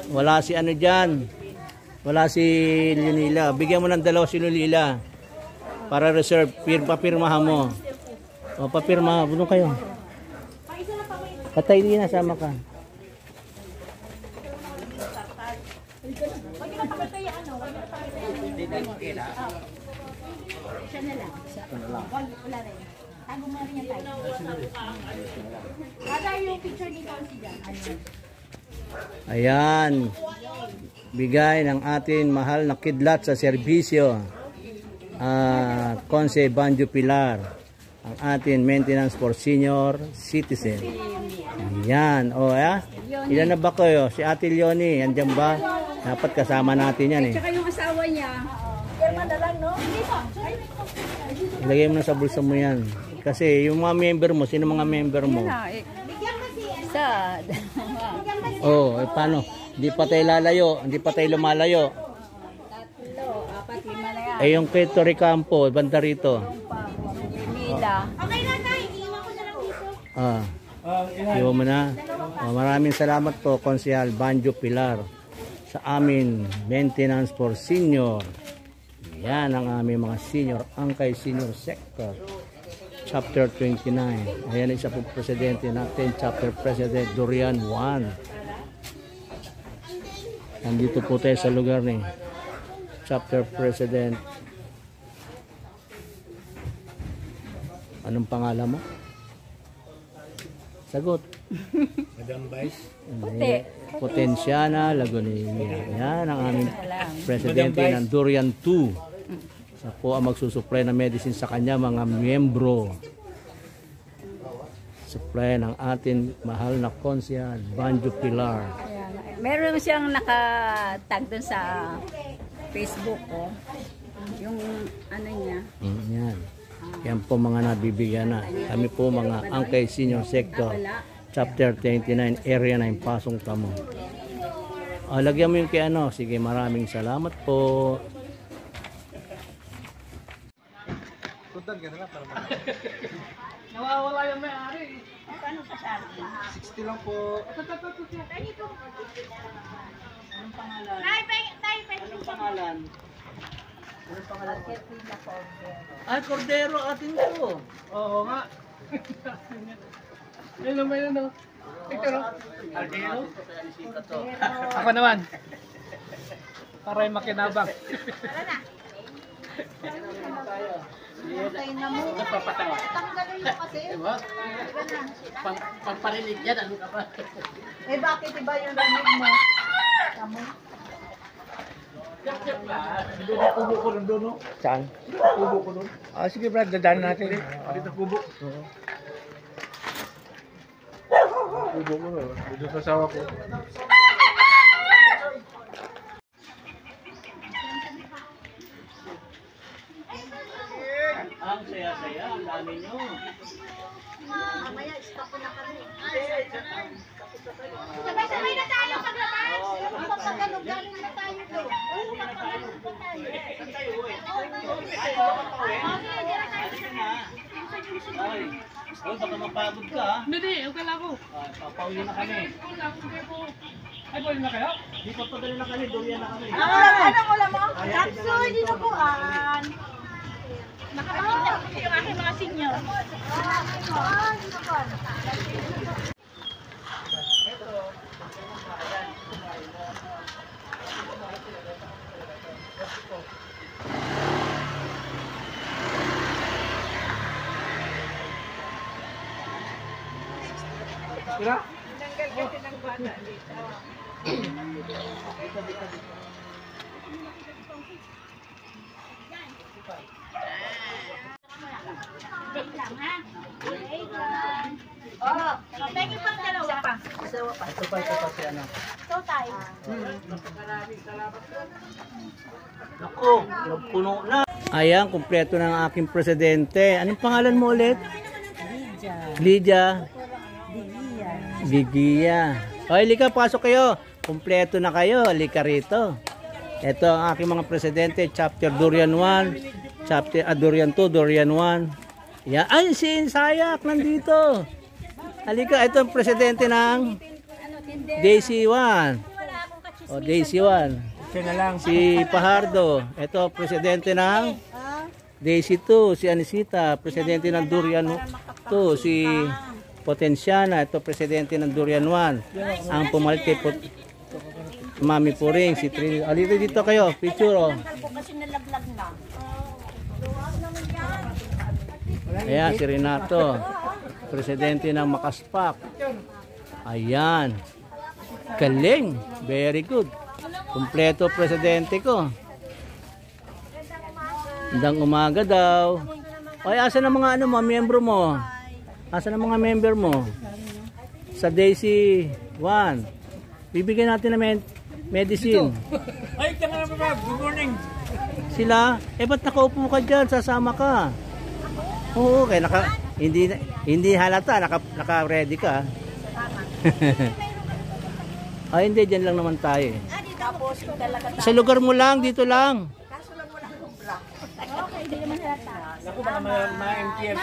Wala si ano dyan. Wala si Lunila. Bigyan mo ng dalawa si Lunila. Para reserve. Papirmahan mo. O, papirma. Bunong kayo. Patay din na. Sama ka. Siya na lang. Wala rin. Tago mo rin yung tayo. Ada yung picture dito siya. Ayan. Bigay ng atin mahal na kidlat sa serbisyo. Conce Banjo Pilar. Ang atin maintenance for senior citizen. Ayan. O, ilan na ba kayo? Si Ate Leonie. Andyan ba? Dapat kasama natin yan eh. Tsaka yung asawa niya. Pirma na lang, no? Hindi po. Ilagay mo na sa bulsa mo yan. Kasi yung mga member mo, sino mga member mo? Sad. Oh, paano? Hindi pa tayo lalayo, hindi pa tayo lumalayo. 3, 4, 5 na yan. Eh yung kay Torre Campo, banda rito. Okay na tayo, iiwan ko na lang dito. Iwan mo na. Maraming salamat po, Konsehal Banjo Pilar, sa amin maintenance for senior. Yan ang aming mga senior, Angkay Senior Sector. Chapter 29. Ayan isa po presidente natin, Chapter President Durian 1. Nandito po tayo sa lugar ni Chapter President. Anong pangalan mo? Sagot. Madam Vice. Potensiana Lagunia. Yan ang aming presidente ng Durian 2. Siya po ang magsusupply ng medicine sa kanya mga miyembro. Supply ng atin mahal na Konsehal Banjo Pilar. Meron siyang nakatag dun sa Facebook ko. Yung ano niya. Yan. Yan po mga nabibigyan na. Kami po mga Angkay Senior Sector. Chapter 29, Area 9, Pasong Tamo. Lagyan mo yung kay ano. Sige, maraming salamat po. Nawawala yung may-ari. Ano pa siya? 60 lang po. Anong pangalan? Anong pangalan? Anong pangalan? Ay, Cordero atin ko. Oo nga. Ayun naman yun, no? Ikaw, Aldero? Ako naman. Para yung makinabang. Nagpapatawa. Tanggalin mo kasi. Diba? Pamparinig yan, ano ka ba? Eh bakit iba yung lamig mo? Tamo. Kubo ko nun doon, no? Saan? Kubo ko nun. Sige Brad, dadaan natin. Dito kubo. Kubo ko nun. Dito sa asawa ko. Ang saya-saya, ang dami nyo. Mamaya, stop ko na kami. Sabay-sabay na tayo paglabas. Papaganog, galing na tayo to. Papaganog pa tayo. Saan tayo uwi? Ay, baka mapagod ka ha? Hindi, okay lang ako. Papauwi na kami. Ay, boy na kayo? Di pa padali na kami, Durian na kami. Anong ulam mo? Kapsoy, dinuguan. Nakapagod ko yung aking mga senior. Tira? Nanggal kasi ng bata dito. Pwede pang dalawa pa. Ito pa si ano. So tayo. Naku, puno na. Ayan, kumpleto ng aking presidente. Anong pangalan mo ulit? Lydia. Ligia. Hoy, lika, pasok kayo. Kumpleto na kayo. Lika rito. Ito ang aking mga presidente. Chapter Durian 1. Chapter Durian 2, Durian 1. Yan. Ay, si Sayak nandito. Halika, ito ang presidente ng Daisy 1. O, Daisy 1. Siya na lang. Si Pahardo. Ito, presidente ng Daisy 2. Si Anisita, presidente ng Durian 2. Si Potensiana, ito presidente ng Durian 1. Ang pumalit kay Mami Puring, si Trini. Dito kayo, picture oh. Kasi nalaglag na. Ayan, si Renato, presidente ng Makaspak. Ayan. Galing. Very good. Kumpleto presidente ko. Magandang umaga daw. Ay, asan ang mga mga miyembro mo? Asan ang mga member mo? Sa Daisy 1. Bibigyan natin ng medicine. Ay, tanga naman ba? Good morning. Sila, ba't nakaupo ka dyan? Sasama ka. Oo, kaya hindi halata, naka-ready ka. Ay, hindi, dyan lang naman tayo. Sa lugar mo lang, dito lang. Okay, hindi naman halata. Naku, baka ma-MTF.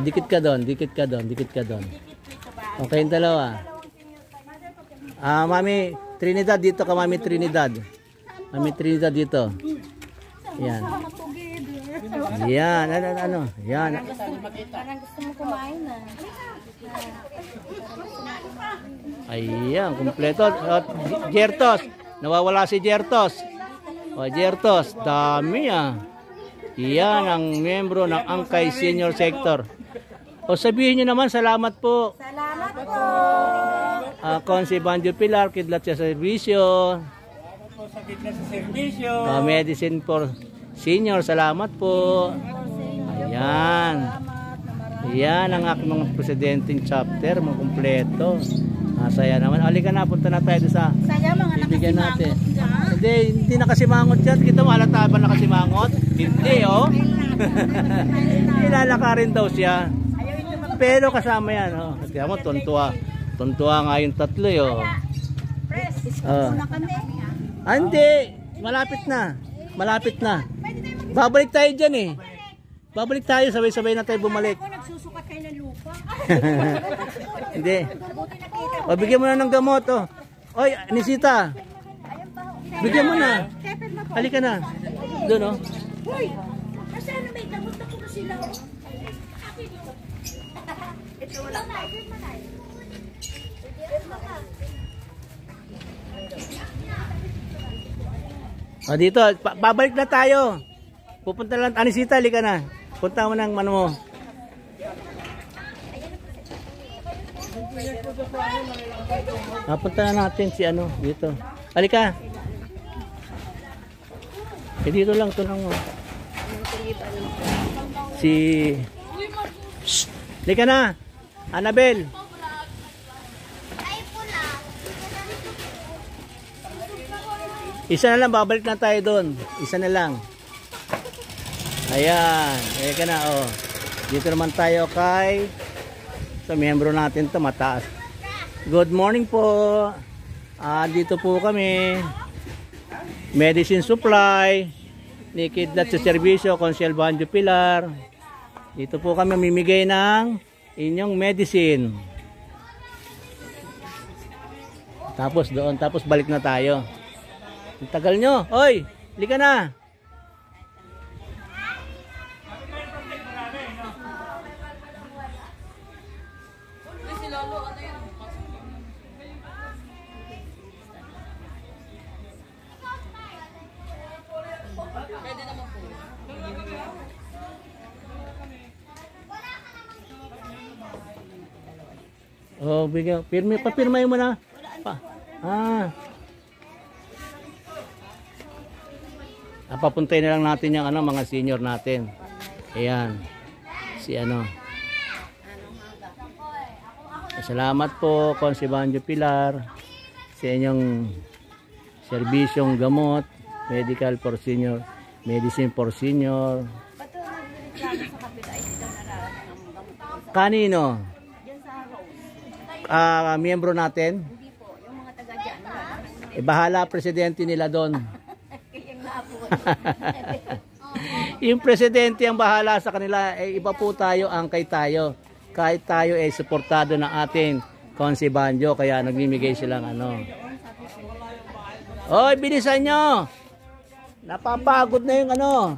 Dikit ka doon, dikit ka doon, dikit ka doon. Okay, yung dalawa. Mami Trinidad, dito ka, Mami Trinidad. Mami Trinidad dito. Yan. Yan, ano. Yan. Parang gusto mo kumain na. Ayan, kumpleto. Jertos. Nawawala si Jertos. Jertos, dami Yan ang membro ng Angkay Senior Sector. Sabihin nyo naman, salamat po. Salamat po. Konsi Banjo Pilar, kidlat sa serbisyo. Sa gitna sa servisyo. Medicine for Senior, salamat po. Ayan. Yan ang aking mga presidenteng chapter, mga kumpleto. Masaya naman. Halika na, punta na tayo sa Saya mga bibigyan natin. nakasimangot Hindi nakasimangot yan. Kita mo, halata ba nakasimangot? Hindi, oh. Ilalakarin daw siya. Pero kasama yan, oh. Kaya mo, tuntua. Tuntua nga yung tatlo, oh. Press. Oh. Na kami. Hindi. Malapit na. Malapit na. Babalik tayo dyan, eh. Babalik tayo, sabay-sabay na tayo bumalik. Ako nagsusukat kayo ng lupa. Hindi. Bigyan mo na ng gamot, oh. Oy, Nisita. Bigyan mo na. Halika na. Doon, oh. Hoy! Nasaan na may gamot na po sila? Ito wala. Dito, babalik na tayo. Pupunta lang, Anisita, halika na. Punta mo ng mano mo. Punta na natin si dito. Halika. Dito lang, ito lang. Si... Shh! Halika na. Annabel. Isa na lang, babalik na tayo doon. Isa na lang. Ayan. Halika na, oh. Dito naman tayo kay... So, miyembro natin to mataas. Good morning po. Dito po kami. Medicine supply. Nikidlat sa serbisyo, Consiel Banjo Pilar. Dito po kami mamimigay ng inyong medicine. Tapos doon, tapos balik na tayo. Ang tagal nyo. Oy, halika na. Oh, bigyan. Papirmay mo na. Papuntay na lang natin yung mga senior natin. Ayan. Si Salamat po, Konsi Banjo Pilar, sa inyong serbisyong gamot, medical for senior, medicine for senior. Kanino? Miyembro natin? Hindi po, yung mga taga dyan. Bahala presidente nila doon. Yung presidente ang bahala sa kanila. Iba po tayo, angkay tayo. Kahit tayo suportado ng ating Konsi Banjo, kaya nagmimigay silang ano. Oy, bilisan nyo! Napapagod na yung ano.